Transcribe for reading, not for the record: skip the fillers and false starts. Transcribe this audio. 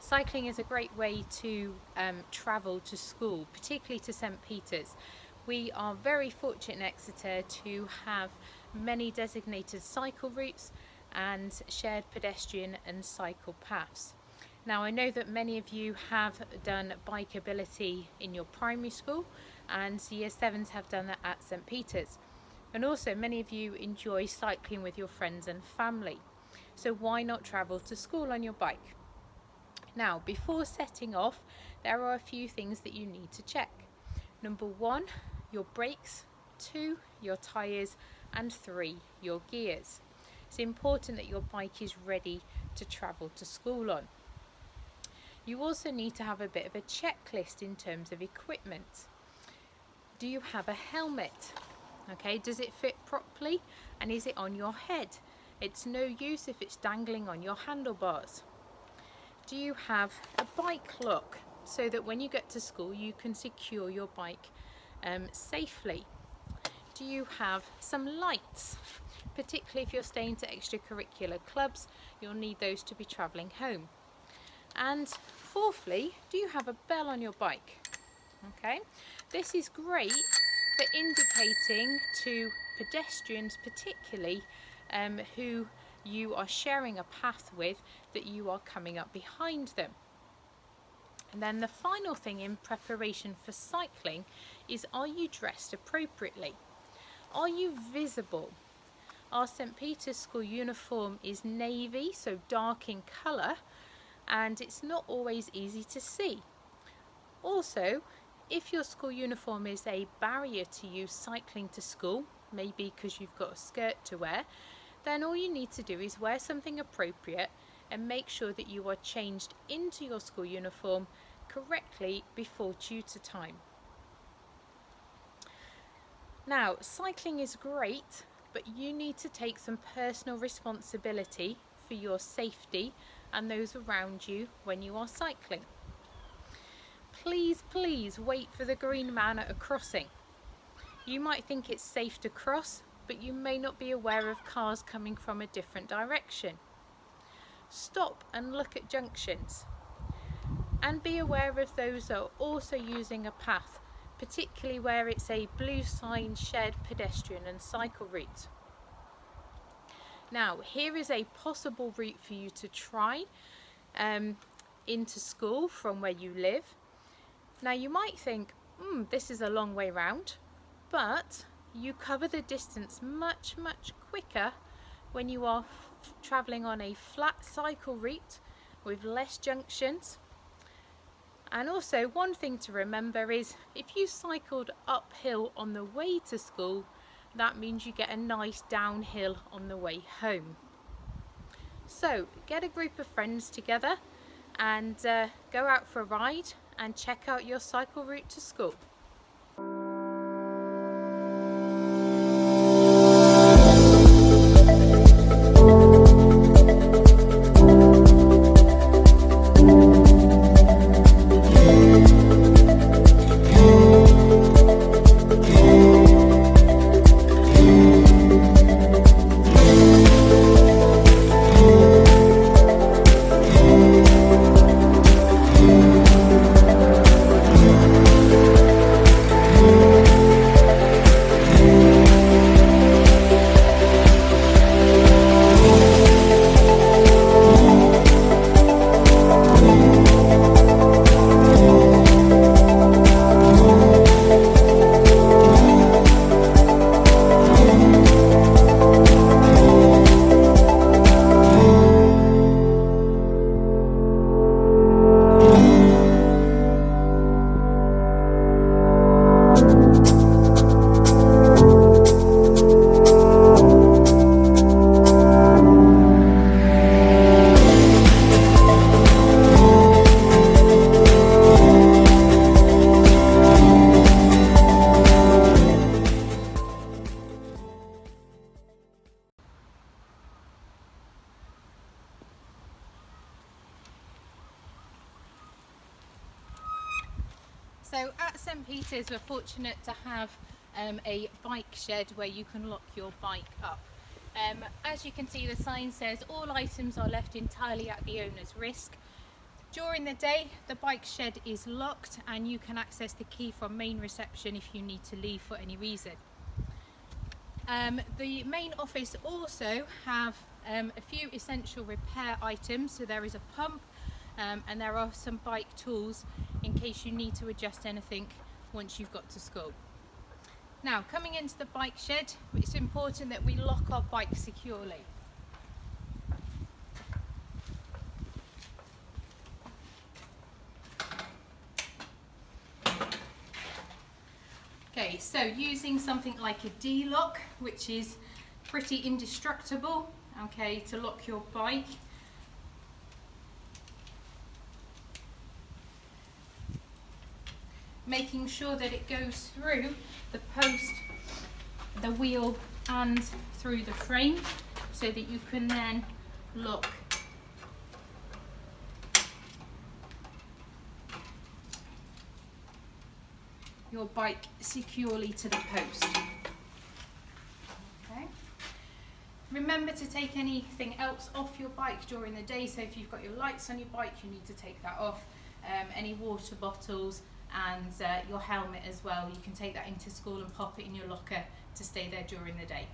Cycling is a great way to travel to school, particularly to St. Peter's. We are very fortunate in Exeter to have many designated cycle routes and shared pedestrian and cycle paths. Now, I know that many of you have done bike ability in your primary school, and year 7s have done that at St. Peter's. And also many of you enjoy cycling with your friends and family. So why not travel to school on your bike? Now, before setting off, there are a few things that you need to check. Number 1, your brakes. 2, your tyres. And 3, your gears. It's important that your bike is ready to travel to school on. You also need to have a bit of a checklist in terms of equipment. Do you have a helmet? Okay, does it fit properly, and is it on your head? It's no use if it's dangling on your handlebars. Do you have a bike lock so that when you get to school you can secure your bike safely? Do you have some lights? Particularly if you're staying to extracurricular clubs, you'll need those to be travelling home. And fourthly, do you have a bell on your bike? Okay, this is great for indicating to pedestrians, particularly who you are sharing a path with, that you are coming up behind them. And then the final thing in preparation for cycling is, are you dressed appropriately? Are you visible? Our St. Peter's School uniform is navy, so dark in colour, and it's not always easy to see. Also, if your school uniform is a barrier to you cycling to school, maybe because you've got a skirt to wear, then all you need to do is wear something appropriate and make sure that you are changed into your school uniform correctly before tutor time. Now, cycling is great, but you need to take some personal responsibility for your safety and those around you when you are cycling. Please wait for the green man at a crossing. You might think it's safe to cross, but you may not be aware of cars coming from a different direction. Stop and look at junctions, and be aware of those that are also using a path, particularly where it's a blue sign shared pedestrian and cycle route. Now, here is a possible route for you to try into school from where you live. Now, you might think, this is a long way round, but you cover the distance much quicker when you are travelling on a flat cycle route with less junctions. And also, one thing to remember is, if you cycled uphill on the way to school, that means you get a nice downhill on the way home. So get a group of friends together and go out for a ride and check out your cycle route to school. So at St. Peter's we're fortunate to have a bike shed where you can lock your bike up. As you can see, the sign says all items are left entirely at the owner's risk. During the day, the bike shed is locked and you can access the key from main reception if you need to leave for any reason. The main office also have a few essential repair items. So there is a pump and there are some bike tools in case you need to adjust anything once you've got to school. Now, coming into the bike shed, it's important that we lock our bike securely. Okay, so using something like a D-lock, which is pretty indestructible, okay, to lock your bike. Making sure that it goes through the post, the wheel and through the frame so that you can then lock your bike securely to the post. Okay. Remember to take anything else off your bike during the day. So if you've got your lights on your bike, you need to take that off. Any water bottles and your helmet as well. You can take that into school and pop it in your locker to stay there during the day.